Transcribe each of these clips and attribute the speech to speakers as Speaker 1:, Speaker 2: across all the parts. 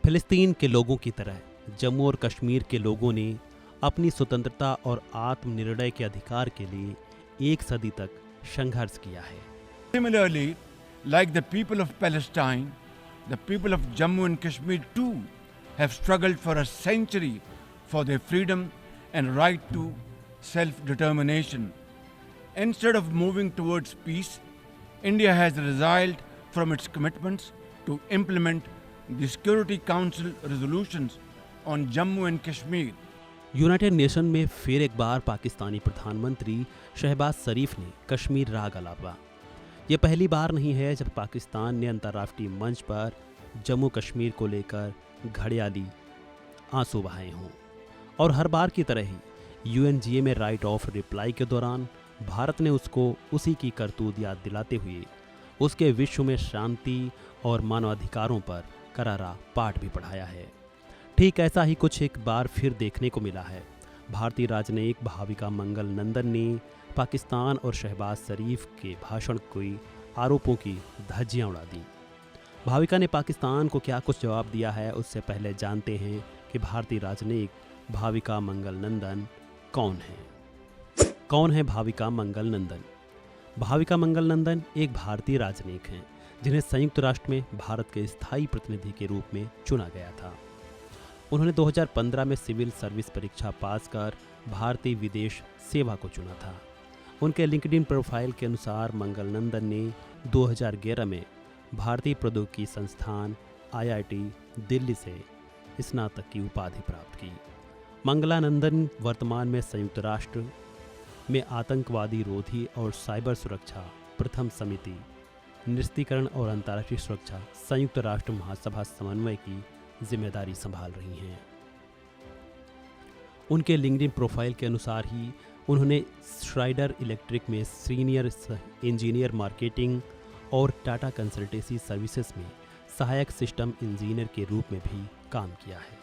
Speaker 1: फिलिस्तीन के लोगों की तरह जम्मू और कश्मीर के लोगों ने अपनी स्वतंत्रता और आत्मनिर्णय के अधिकार के लिए एक सदी तक संघर्ष किया है।
Speaker 2: Similarly, like the people of Palestine, the people of Jammu and Kashmir too have struggled for a century for their freedom and right to self-determination. Instead of moving towards peace, India has resiled from its commitments to implement the Security Council resolutions on Jammu and Kashmir.
Speaker 1: United nation में फिर एक बार पाकिस्तानी प्रधानमंत्री शहबाज शरीफ ने कश्मीर राग अलापा। ये पहली बार नहीं है जब पाकिस्तान ने अंतर्राष्ट्रीय मंच पर जम्मू कश्मीर को लेकर घड़ियाली आंसू बहाए हों। और हर बार की तरह ही यूएनजीए में राइट ऑफ रिप्लाई के दौरान भारत ने उसको उसी की करतूत याद दिलाते हुए उसके विश्व में शांति और मानवाधिकारों पर करारा पाठ भी पढ़ाया है। ठीक ऐसा ही कुछ एक बार फिर देखने को मिला है। भारतीय राजनयिक भाविका मंगल नंदन ने पाकिस्तान और शहबाज शरीफ के भाषण के आरोपों की धज्जियां उड़ा दी। भाविका ने पाकिस्तान को क्या कुछ जवाब दिया है, उससे पहले जानते हैं कि भारतीय राजनयिक भाविका मंगल नंदन कौन है। कौन है भाविका मंगल नंदन? भाविका मंगल नंदन एक भारतीय राजनयिक हैं जिन्हें संयुक्त राष्ट्र में भारत के स्थायी प्रतिनिधि के रूप में चुना गया था। उन्होंने 2015 में सिविल सर्विस परीक्षा पास कर भारतीय विदेश सेवा को चुना था। उनके लिंक्डइन प्रोफाइल के अनुसार मंगल नंदन ने 2011 में भारतीय प्रौद्योगिकी संस्थान IIT दिल्ली से स्नातक की उपाधि प्राप्त की। मंगला नंदन वर्तमान में संयुक्त राष्ट्र में आतंकवादी रोधी और साइबर सुरक्षा प्रथम समिति, निरस्त्रीकरण और अंतर्राष्ट्रीय सुरक्षा संयुक्त राष्ट्र महासभा समन्वय की जिम्मेदारी संभाल रही हैं। उनके लिंक्डइन प्रोफाइल के अनुसार ही उन्होंने श्राइडर इलेक्ट्रिक में सीनियर इंजीनियर मार्केटिंग और टाटा कंसल्टेंसी सर्विसेज में सहायक सिस्टम इंजीनियर के रूप में भी काम किया है।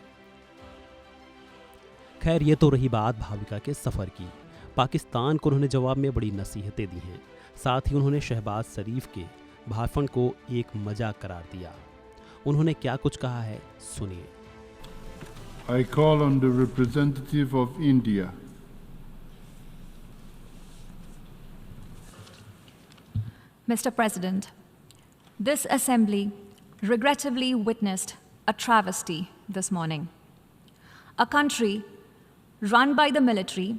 Speaker 1: खैर, ये तो रही बात भाविका के सफ़र की। पाकिस्तान को उन्होंने जवाब में बड़ी नसीहतें दी हैं। साथ ही उन्होंने शहबाज शरीफ के भाषण को एक मजाक करार दिया। उन्होंने क्या कुछ कहा है, सुनिए।
Speaker 3: I call on the representative of India
Speaker 4: Mr. President, this assembly regrettably witnessed a travesty this morning. A country run by the military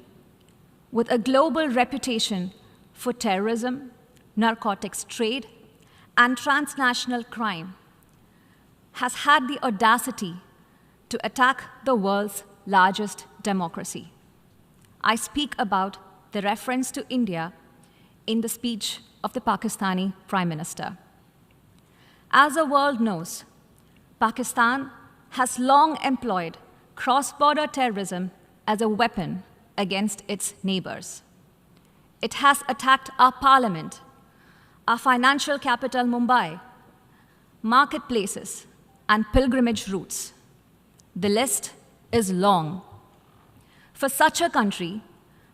Speaker 4: with a global reputation for terrorism, narcotics trade, and transnational crime has had the audacity to attack the world's largest democracy. I speak about the reference to India in the speech of the Pakistani Prime Minister. As the world knows, Pakistan has long employed cross-border terrorism as a weapon against its neighbors. It has attacked our parliament, our financial capital Mumbai, marketplaces, and pilgrimage routes. The list is long. For such a country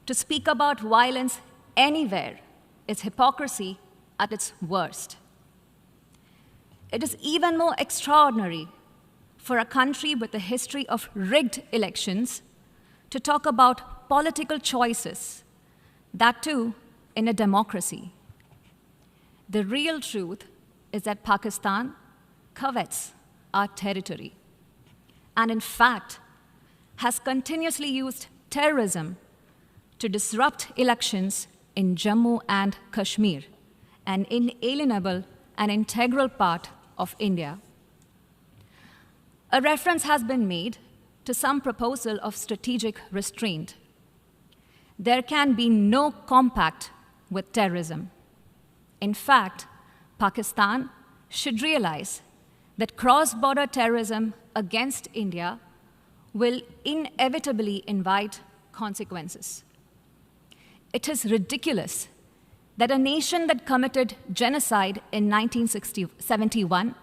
Speaker 4: to speak about violence anywhere is hypocrisy at its worst. It is even more extraordinary for a country with a history of rigged elections to talk about political choices, that too in a democracy. The real truth is that Pakistan covets our territory and in fact has continuously used terrorism to disrupt elections in Jammu and Kashmir, an inalienable and integral part of India. A reference has been made to some proposal of strategic restraint. There can be no compact with terrorism. In fact, Pakistan should realize that cross-border terrorism against India will inevitably invite consequences. It is ridiculous that a nation that committed genocide in 1971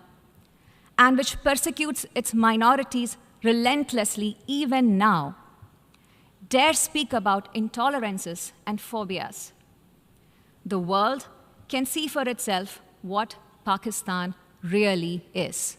Speaker 4: and which persecutes its minorities relentlessly even now dare speak about intolerances and phobias. The world can see for itself what Pakistan really is.